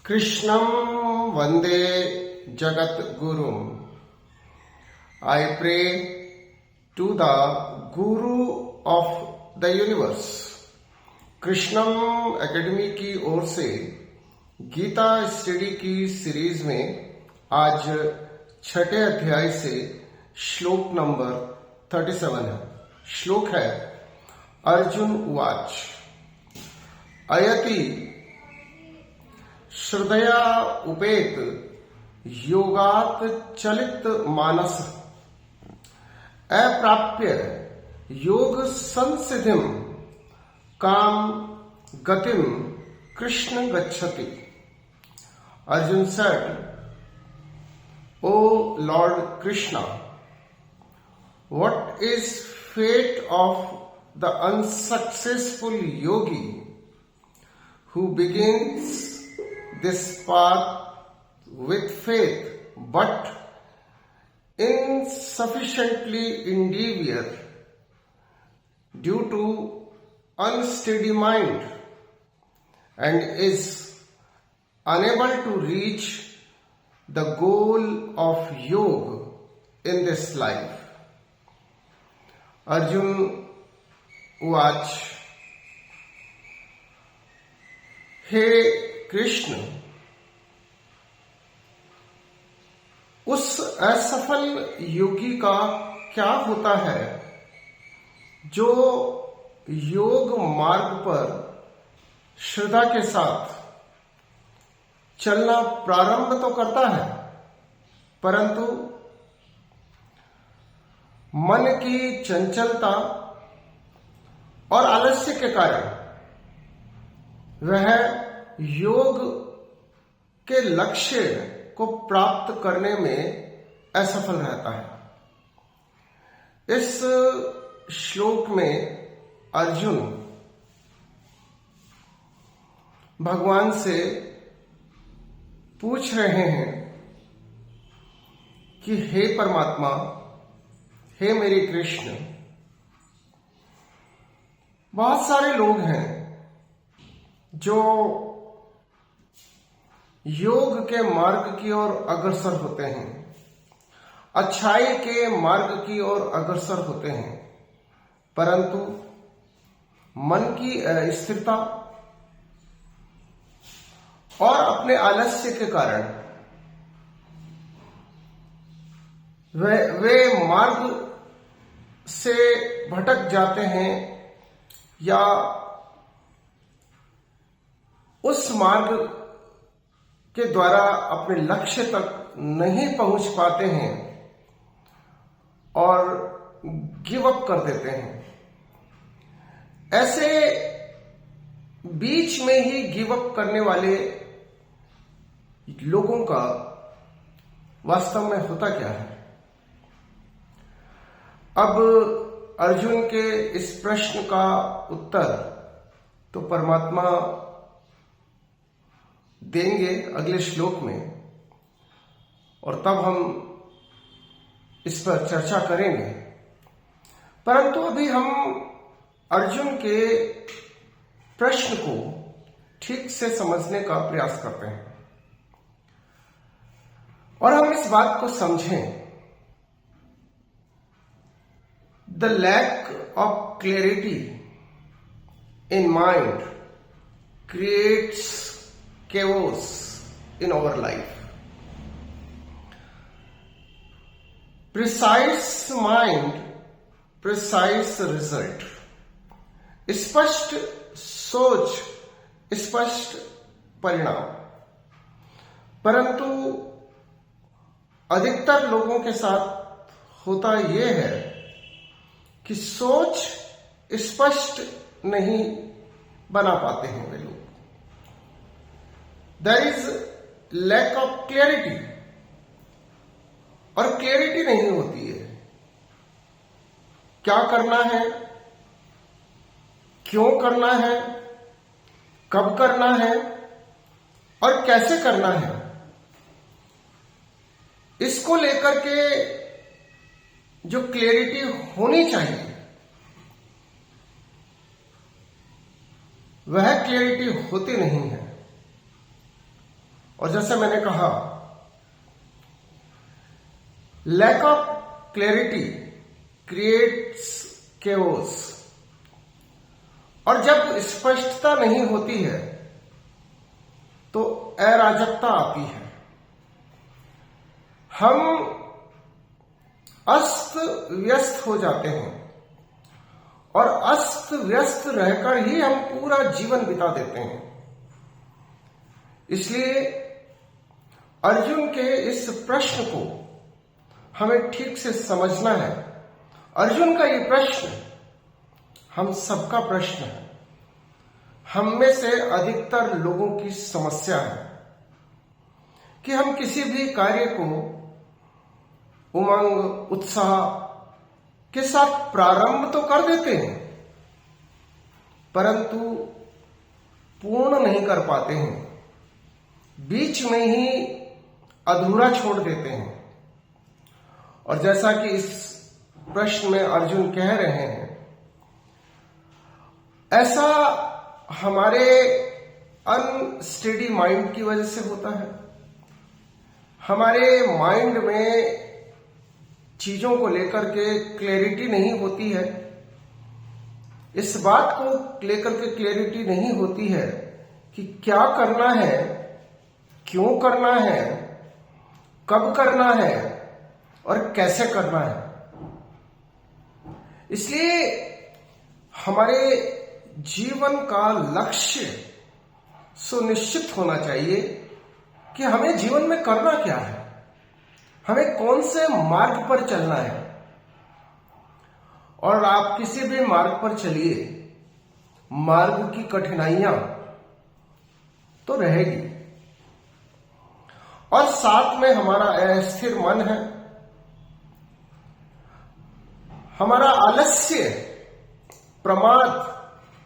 Krishnam Vande Jagat Gurum. I pray to the Guru of the universe. Krishnam academy की ओर से Gita study की series में आज छठे अध्याय से श्लोक नंबर 37 है। श्लोक है अर्जुन उवाच अयति श्रद्धया उपेत योगात चलित मानस अप्राप्य योग संसिधिम काम गतिम कृष्ण गच्छति. Arjun said, O Lord Krishna, what is fate of the unsuccessful yogi who begins this path with faith but insufficiently endeavor due to unsteady mind and is unable to reach the goal of yoga in this life. Arjun उवाच हे कृष्ण, उस असफल योगी का क्या होता है जो योग मार्ग पर श्रद्धा के साथ चलना प्रारंभ तो करता है, परंतु मन की चंचलता और आलस्य के कारण वह योग के लक्ष्य को प्राप्त करने में असफल रहता है. इस श्लोक में अर्जुन भगवान से पूछ रहे हैं कि हे परमात्मा, हे मेरे कृष्ण, बहुत सारे लोग हैं जो योग के मार्ग की ओर अग्रसर होते हैं, अच्छाई के मार्ग की ओर अग्रसर होते हैं, परंतु मन की अस्थिरता और अपने आलस्य के कारण वे मार्ग से भटक जाते हैं या उस मार्ग के द्वारा अपने लक्ष्य तक नहीं पहुंच पाते हैं और गिव अप कर देते हैं. ऐसे बीच में ही गिव अप करने वाले लोगों का वास्तव में होता क्या है? अब अर्जुन के इस प्रश्न का उत्तर तो परमात्मा देंगे अगले श्लोक में, और तब हम इस पर चर्चा करेंगे. परंतु अभी हम अर्जुन के प्रश्न को ठीक से समझने का प्रयास करते हैं और हम इस बात को समझें. The lack of clarity in mind creates chaos in our life. Precise mind, precise result. स्पष्ट सोच, स्पष्ट परिणाम. परंतु अधिकतर लोगों के साथ होता यह है कि सोच स्पष्ट नहीं बना पाते हैं वे लोग. There is lack of clarity, और क्लैरिटी नहीं होती है. क्या करना है, क्यों करना है, कब करना है और कैसे करना है, इसको लेकर के जो क्लैरिटी होनी चाहिए वह क्लैरिटी होती नहीं है. और जैसे मैंने कहा, lack of clarity creates chaos. और जब स्पष्टता नहीं होती है तो अराजकता आती है। हम अस्त व्यस्त हो जाते हैं और अस्त व्यस्त रहकर ही हम पूरा जीवन बिता देते हैं। इसलिए अर्जुन के इस प्रश्न को हमें ठीक से समझना है। अर्जुन का ये प्रश्न हम सबका प्रश्न है। हम में से अधिकतर लोगों की समस्या है कि हम किसी भी कार्य को उमंग, उत्साह के साथ प्रारंभ तो कर देते हैं, परंतु पूर्ण नहीं कर पाते हैं, बीच में ही अधूरा छोड़ देते हैं। और जैसा कि इस प्रश्न में अर्जुन कह रहे हैं, ऐसा हमारे अनस्टेडी माइंड की वजह से होता है। हमारे माइंड में चीजों को लेकर के क्लैरिटी नहीं होती है। इस बात को लेकर के क्लैरिटी नहीं होती है कि क्या करना है, क्यों करना है, कब करना है और कैसे करना है। इसलिए हमारे जीवन का लक्ष्य सुनिश्चित होना चाहिए कि हमें जीवन में करना क्या है, हमें कौन से मार्ग पर चलना है। और आप किसी भी मार्ग पर चलिए, मार्ग की कठिनाइयां तो रहेगी और साथ में हमारा अस्थिर मन है, हमारा आलस्य, प्रमाद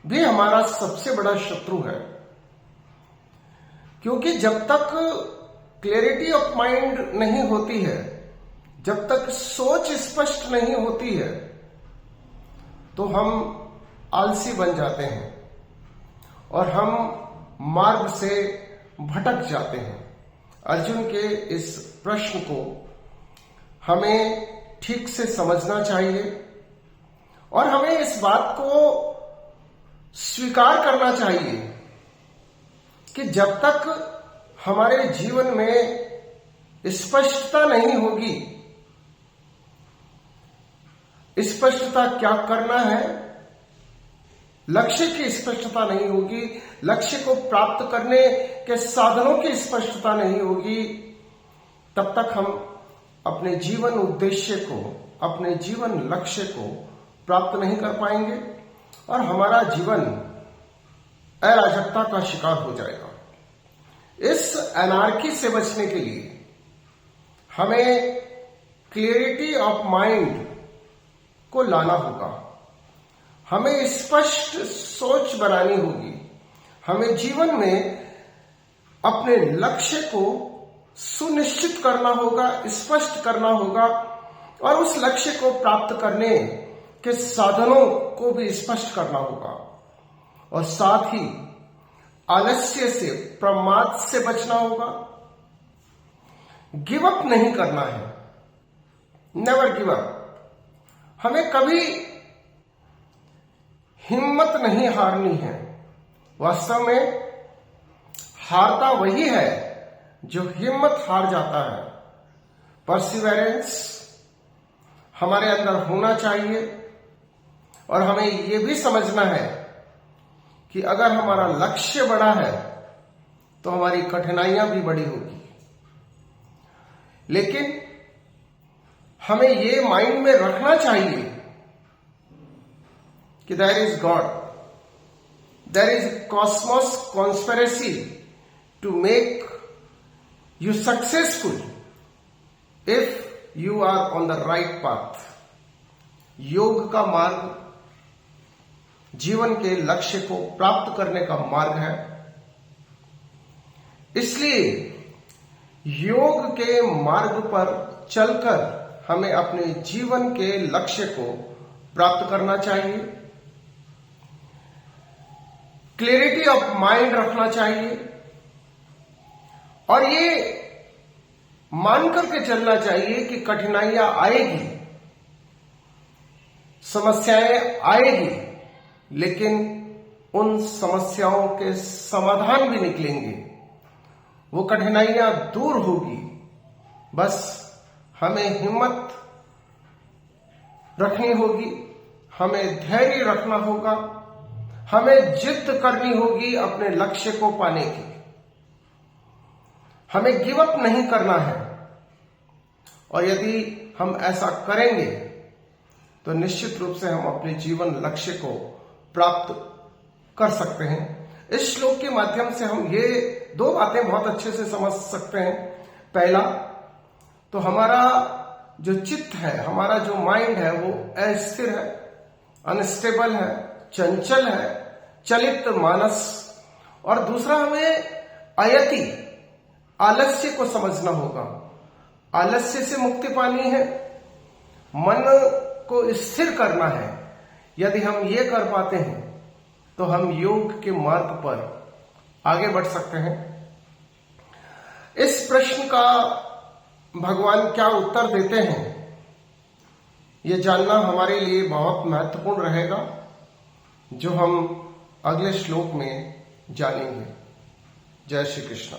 भी हमारा सबसे बड़ा शत्रु है। क्योंकि जब तक क्लैरिटी ऑफ माइंड नहीं होती है, जब तक सोच स्पष्ट नहीं होती है, तो हम आलसी बन जाते हैं और हम मार्ग से भटक जाते हैं। अर्जुन के इस प्रश्न को हमें ठीक से समझना चाहिए और हमें इस बात को स्वीकार करना चाहिए कि जब तक हमारे जीवन में स्पष्टता नहीं होगी, स्पष्टता क्या करना है, लक्ष्य की स्पष्टता नहीं होगी, लक्ष्य को प्राप्त करने के साधनों की स्पष्टता नहीं होगी, तब तक हम अपने जीवन उद्देश्य को, अपने जीवन लक्ष्य को प्राप्त नहीं कर पाएंगे और हमारा जीवन अराजकता का शिकार हो जाएगा। इस एनार्की से बचने के लिए हमें क्लियरिटी ऑफ माइंड को लाना होगा, हमें स्पष्ट सोच बनानी होगी, हमें जीवन में अपने लक्ष्य को सुनिश्चित करना होगा, स्पष्ट करना होगा और उस लक्ष्य को प्राप्त करने के साधनों को भी स्पष्ट करना होगा और साथ ही आलस्य से, प्रमाद से बचना होगा। गिव अप नहीं करना है, नेवर गिव अप। हमें कभी हिम्मत नहीं हारनी है। वास्तव में हारता वही है जो हिम्मत हार जाता है। परसिवेरेंस हमारे अंदर होना चाहिए और हमें यह भी समझना है कि अगर हमारा लक्ष्य बड़ा है तो हमारी कठिनाइयां भी बड़ी होगी, लेकिन हमें ये माइंड में रखना चाहिए कि there is God, there is cosmos conspiracy to make you successful if you are on the right path. योग का मार्ग जीवन के लक्ष्य को प्राप्त करने का मार्ग है। इसलिए योग के मार्ग पर चलकर हमें अपने जीवन के लक्ष्य को प्राप्त करना चाहिए। क्लैरिटी ऑफ माइंड रखना चाहिए और ये मान करके चलना चाहिए कि कठिनाइयां आएगी, समस्याएं आएगी, लेकिन उन समस्याओं के समाधान भी निकलेंगे, वो कठिनाइयां दूर होगी। बस हमें हिम्मत रखनी होगी, हमें धैर्य रखना होगा, हमें जिद करनी होगी अपने लक्ष्य को पाने की। हमें गिव अप नहीं करना है, और यदि हम ऐसा करेंगे तो निश्चित रूप से हम अपने जीवन लक्ष्य को प्राप्त कर सकते हैं। इस श्लोक के माध्यम से हम ये दो बातें बहुत अच्छे से समझ सकते हैं। पहला तो हमारा जो चित्त है, हमारा जो माइंड है, वो अस्थिर है, अनस्टेबल है, चंचल है, चलित मानस। और दूसरा हमें अयति, आलस्य को समझना होगा। आलस्य से मुक्ति पानी है, मन को स्थिर करना है। यदि हम ये कर पाते हैं तो हम योग के मार्ग पर आगे बढ़ सकते हैं। इस प्रश्न का भगवान क्या उत्तर देते हैं, ये जानना हमारे लिए बहुत महत्वपूर्ण रहेगा, जो हम अगले श्लोक में जानेंगे। जय श्री कृष्ण।